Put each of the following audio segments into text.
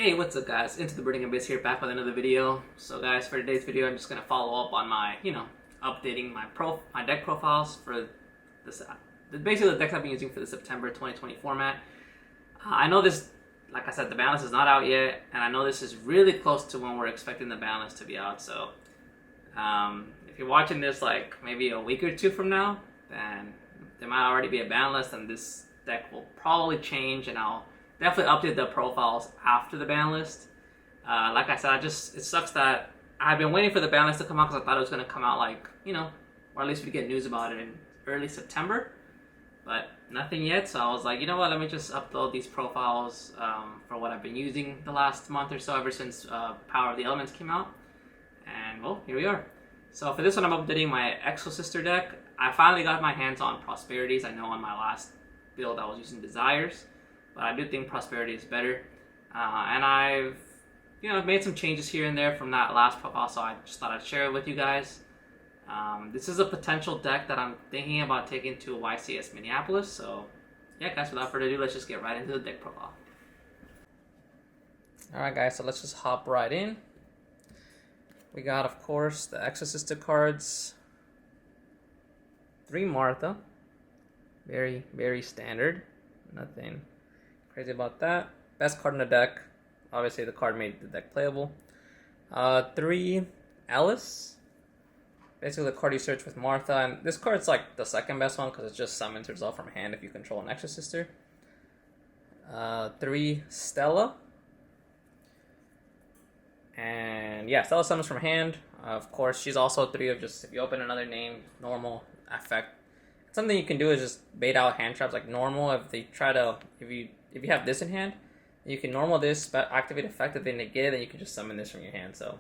Hey, what's up guys? Into the Birding Abyss here, back with another video. So guys, for today's video, I'm just going to follow up on my, updating my deck profiles for this, basically the decks I've been using for the September 2020 format. I know this, like I said, the balance is not out yet, and I know this is really close to when we're expecting the balance to be out, so if you're watching this like maybe a week or two from now, then there might already be a ban list, and this deck will probably change, and I'll definitely update the profiles after the ban list. Like I said, it sucks that I've been waiting for the ban list to come out because I thought it was going to come out or at least we get news about it in early September, but nothing yet. So I was like, you know what, let me just upload these profiles for what I've been using the last month or so, ever since Power of the Elements came out. And well, here we are. So for this one, I'm updating my Exosister deck. I finally got my hands on Prosperities. I know on my last build I was using Desires, but I do think Prosperity is better. And I've made some changes here and there from that last profile, so I just thought I'd share it with you guys. This is a potential deck that I'm thinking about taking to YCS Minneapolis. So yeah, guys, without further ado, let's just get right into the deck profile. Alright guys, so let's just hop right in. We got, of course, the Exosister cards. 3 Martha. Very, very standard. Nothing crazy about that. Best card in the deck. Obviously, the card made the deck playable. 3 Alice. Basically, the card you search with Martha. And this card's like the second best one because it just summons herself from hand if you control an Exosister. 3 Stella. And yeah, Stella summons from hand. Of course, she's also 3 of just, if you open another name, normal effect. Something you can do is just bait out hand traps like normal. If they try to, if you have this in hand, you can normal this, activate effect. If they negate it, then you can just summon this from your hand. So,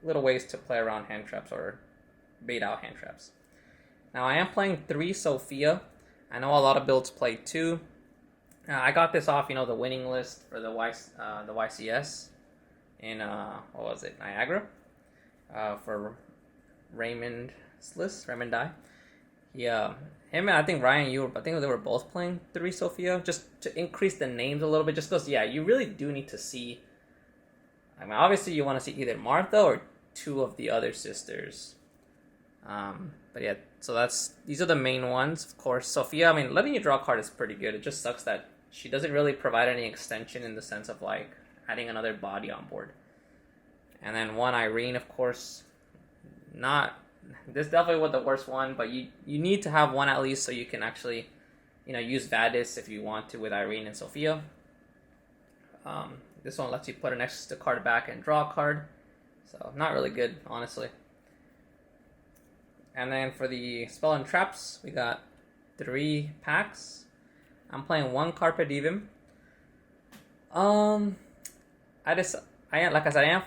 little ways to play around hand traps or bait out hand traps. Now I am playing 3 Sophia. I know a lot of builds play 2. I got this off, the winning list for the YCS in what was it, Niagara, for Raymond Die. Yeah, him and I think Ryan, I think they were both playing 3 Sophia, just to increase the names a little bit, just because, yeah, you really do need to see, obviously you want to see either Martha or 2 of the other sisters. But yeah, so these are the main ones. Of course, Sophia, letting you draw a card is pretty good. It just sucks that she doesn't really provide any extension in the sense of, adding another body on board. And then 1 Irene, of course, this definitely was the worst one, but you need to have 1 at least so you can actually, use Vadis if you want to with Irene and Sophia. This one lets you put an extra card back and draw a card, so not really good, honestly. And then for the spell and traps, we got 3 packs. I'm playing 1 Carpe Diem. Like I said, I am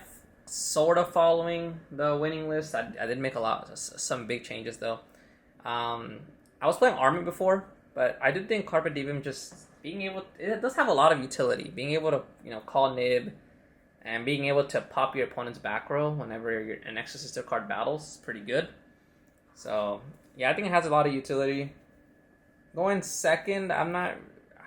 sort of following the winning list. I did make some big changes though. I was playing Army before, but I did think Carpe Diem just it does have a lot of utility. Being able to, call Nib and being able to pop your opponent's back row whenever an Exosister card battles is pretty good. So yeah, I think it has a lot of utility. Going second, I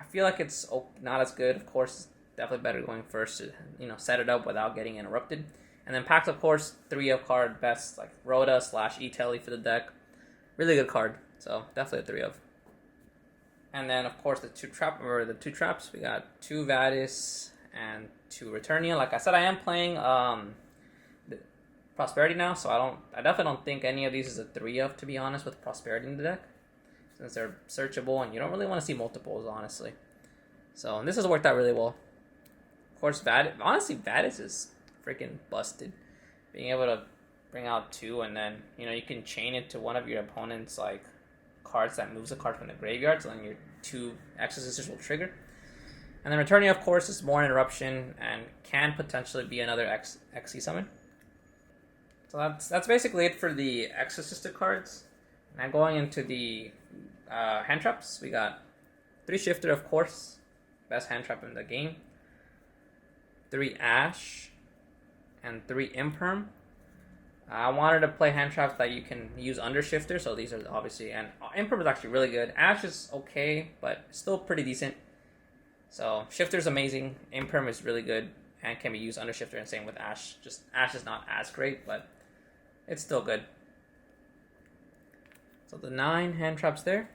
feel like it's not as good. Of course, definitely better going first to, set it up without getting interrupted. And then packs, of course, 3 of card best, like Rhoda / E-Telly for the deck. Really good card. So definitely a 3 of. And then, of course, the two traps. We got 2 Vadis and 2 Returnia. Like I said, I am playing the Prosperity now, so I definitely don't think any of these is a 3 of, to be honest, with Prosperity in the deck, since they're searchable and you don't really want to see multiples, honestly. So, and this has worked out really well. Of course, Vadis is freaking busted. Being able to bring out 2 and then, you can chain it to one of your opponent's, cards that moves a card from the graveyard, so then your 2 Exosisters will trigger. And then Returning, of course, is more interruption and can potentially be another XE summon. So that's basically it for the Exosister cards. Now going into the hand traps, we got 3 Shifter, of course, best hand trap in the game. 3 Ash, and 3 Imperm. I wanted to play hand traps that you can use under Shifter, so these are obviously, and Imperm is actually really good. Ash is okay, but still pretty decent. So Shifter's amazing. Imperm is really good and can be used under Shifter, and same with Ash. Just Ash is not as great, but it's still good. So the 9 hand traps there.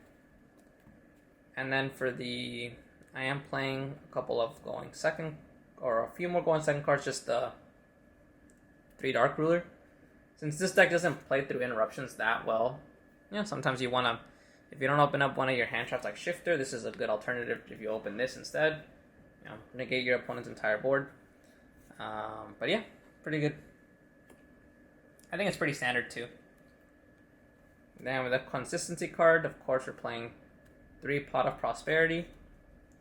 And then for the... I am playing a couple of going second, or a few more going second cards, just the 3 Dark Ruler. Since this deck doesn't play through interruptions that well, sometimes you want to, if you don't open up one of your hand traps like Shifter, this is a good alternative if you open this instead. Negate your opponent's entire board. But yeah, pretty good. I think it's pretty standard too. Then with the consistency card, of course, we're playing 3 Pot of Prosperity.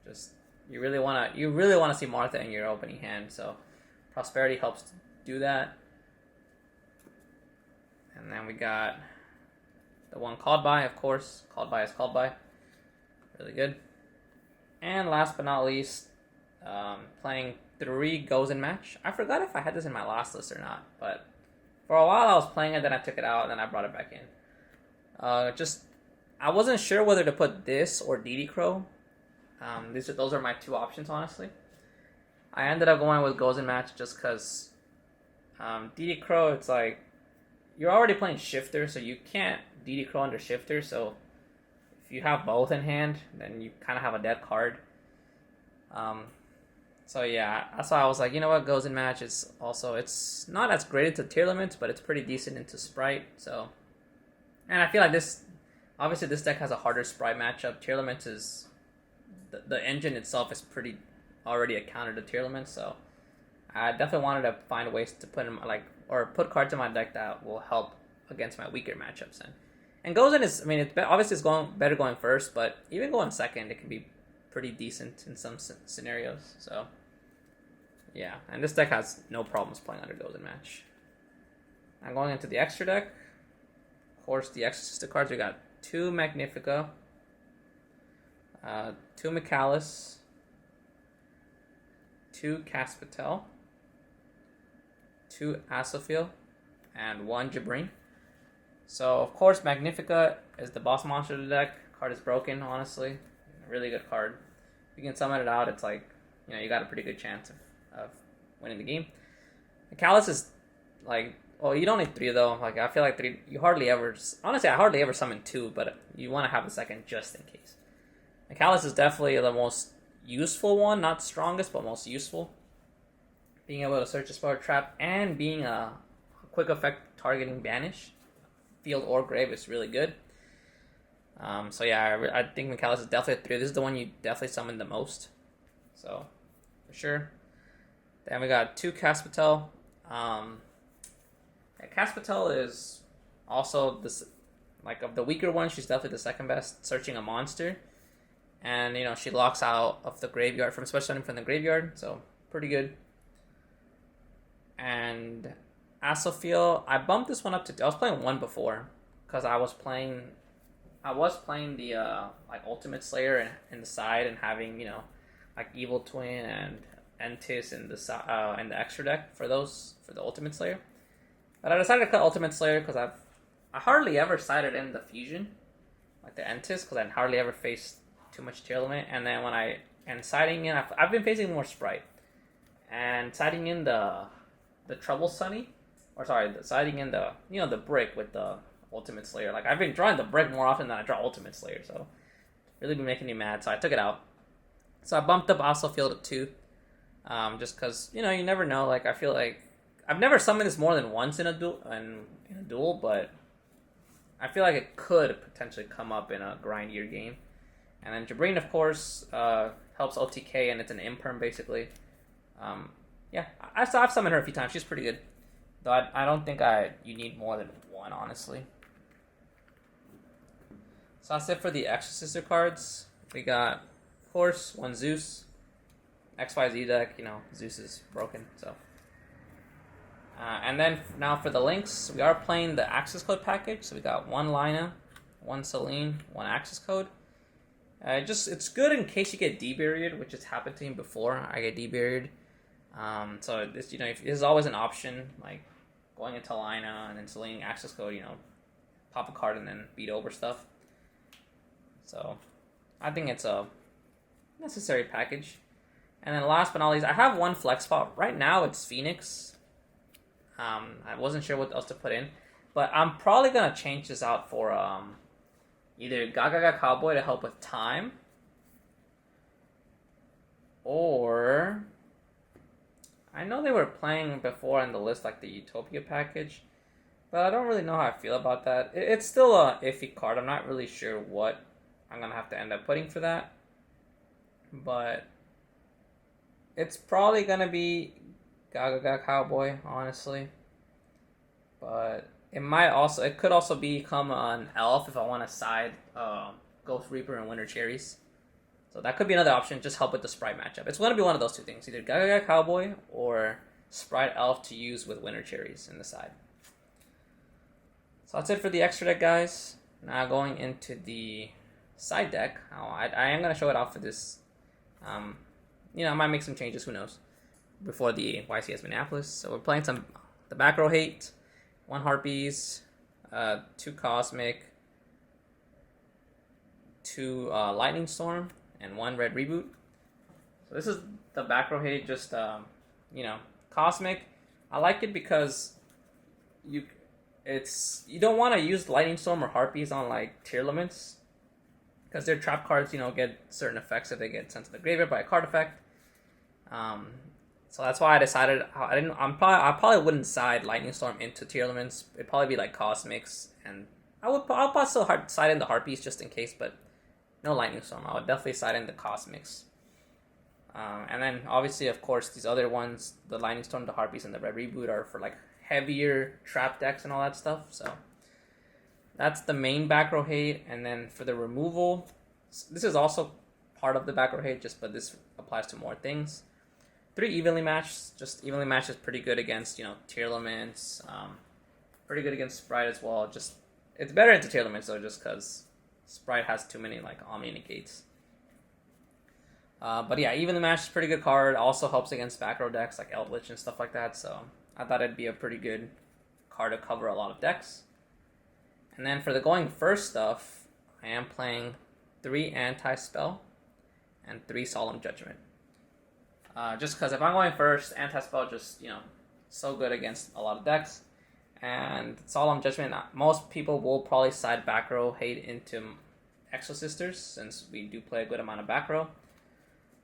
Just you really want to see Martha in your opening hand, so Prosperity helps to do that. And then we got the 1 Called By, of course. Called By is Called By. Really good. And last but not least, playing 3 Goes in Match. I forgot if I had this in my last list or not, but for a while I was playing it, then I took it out, and then I brought it back in. I wasn't sure whether to put this or DD Crow. Those are my 2 options, honestly. I ended up going with Goes in Match just because DD Crow, it's like, you're already playing Shifter, so you can't DD Crow under Shifter, so if you have both in hand, then you kind of have a dead card. So yeah, that's why I was like, you know what, Goes in Match is also, it's not as great into tier limits, but it's pretty decent into Sprite, so. And I feel like obviously this deck has a harder Sprite matchup. Tier limits is, the engine itself is pretty already a counter to tier limits, so I definitely wanted to find ways to put in put cards in my deck that will help against my weaker matchups. And Goes in is, obviously it's going better going first, but even going second, it can be pretty decent in some scenarios. So yeah, and this deck has no problems playing under Goes in Match. I'm going into the extra deck. Of course, the Exosister cards, we got 2 Magnifica, 2 Mikalis, 2 Caspitel, 2 Asophil, and 1 Jabrin. So, of course, Magnifica is the boss monster of the deck. Card is broken, honestly. A really good card. If you can summon it out, it's like, you got a pretty good chance of winning the game. Mikalis is like, you don't need 3 though. Like, I feel like 3, you hardly ever, honestly, I hardly ever summon 2, but you want to have a second just in case. Mikalis is definitely the most useful one, not strongest, but most useful. Being able to search a spell trap and being a quick effect targeting banish, field or grave, is really good. So yeah, I think Mikalis is definitely a 3. This is the one you definitely summon the most. So, for sure. Then we got 2 Caspitel. Caspitel is also this, like, of the weaker ones, she's definitely the second best, searching a monster. And, she locks out of the graveyard, from special summon from the graveyard, so pretty good. And Asophil, I bumped this one up to, I was playing 1 before, because I was playing the, Ultimate Slayer in the side, and having, Evil Twin and Entis in the extra deck for the Ultimate Slayer. But I decided to cut Ultimate Slayer because I hardly ever sided in the fusion, like the Entis, because I hardly ever faced too much tier limit. And then siding in, I've been facing more Sprite, and siding in the Trouble Sunny, siding in the brick with the Ultimate Slayer. Like, I've been drawing the brick more often than I draw Ultimate Slayer, so it's really been making me mad. So I took it out. So I bumped up Asophil to 2, just because you never know. Like, I feel like I've never summoned this more than once in a duel, but I feel like it could potentially come up in a grindier game. And then Jabrin, of course, helps OTK, and it's an imperm, basically. I've summoned her a few times. She's pretty good. Though I don't think you need more than 1, honestly. So that's it for the Exosister cards. We got, of course, 1 Zeus. XYZ deck, Zeus is broken, so. And then now for the links, we are playing the Access Code package. So we got 1 Lina, 1 Celine, 1 Access Code. It's good in case you get deburied, which has happened to me before. I get deburied. So this, this is always an option, like going into Lina and then Celine Access Code, pop a card and then beat over stuff. So I think it's a necessary package. And then last but not least, I have one flex spot. Right now it's Phoenix. I wasn't sure what else to put in. But I'm probably going to change this out for either Gaga Cowboy to help with time. Or I know they were playing before on the list like the Utopia package. But I don't really know how I feel about that. It's still a iffy card. I'm not really sure what I'm going to have to end up putting for that. But it's probably going to be Gaga Cowboy, honestly. But it could also become an elf if I want to side Ghost Reaper and Winter Cherries. So that could be another option, just help with the Sprite matchup. It's going to be one of those two things, either Gaga Cowboy or Sprite Elf to use with Winter Cherries in the side. So that's it for the extra deck, guys. Now going into the side deck. I am going to show it off for this. I might make some changes, who knows, before the YCS Minneapolis. So we're playing the back row hate, 1 Harpies, 2 Cosmic, 2 Lightning Storm, and 1 Red Reboot. So this is the back row hate, just, Cosmic. I like it because you don't want to use Lightning Storm or Harpies on like tier limits, because their trap cards, get certain effects if they get sent to the graveyard by a card effect. So that's why I decided I probably wouldn't side Lightning Storm into tier limits. It'd probably be like Cosmics, and I'll probably still side in the Harpies just in case, but no Lightning Storm. I would definitely side in the Cosmics. And then obviously, of course, these other ones, the Lightning Storm, the Harpies, and the Red Reboot are for like heavier trap decks and all that stuff. So that's the main back row hate. And then for the removal, this is also part of the back row hate, but this applies to more things. 3 evenly matched. Just evenly matched is pretty good against tier limits. Pretty good against Sprite as well. It's better into tier limits though, just because Sprite has too many like Omni negates. But yeah, evenly matched is a pretty good card. Also helps against back row decks like Eldritch and stuff like that. So I thought it'd be a pretty good card to cover a lot of decks. And then for the going first stuff, I am playing 3 Anti-Spell and 3 Solemn Judgment. Just because if I'm going first, Anti-Spell just, so good against a lot of decks. And Solemn Judgment, most people will probably side back row hate into Exosisters, since we do play a good amount of back row.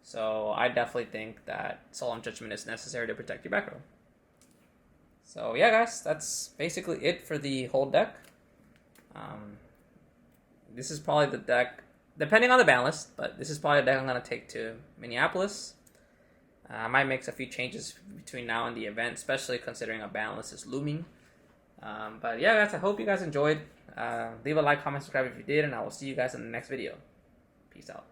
So I definitely think that Solemn Judgment is necessary to protect your back row. So yeah, guys, that's basically it for the whole deck. This is probably the deck, depending on the ban list, but this is probably the deck I'm going to take to Minneapolis. I might make a few changes between now and the event, especially considering a ban list is looming. But yeah, guys, I hope you guys enjoyed. Leave a like, comment, subscribe if you did, and I will see you guys in the next video. Peace out.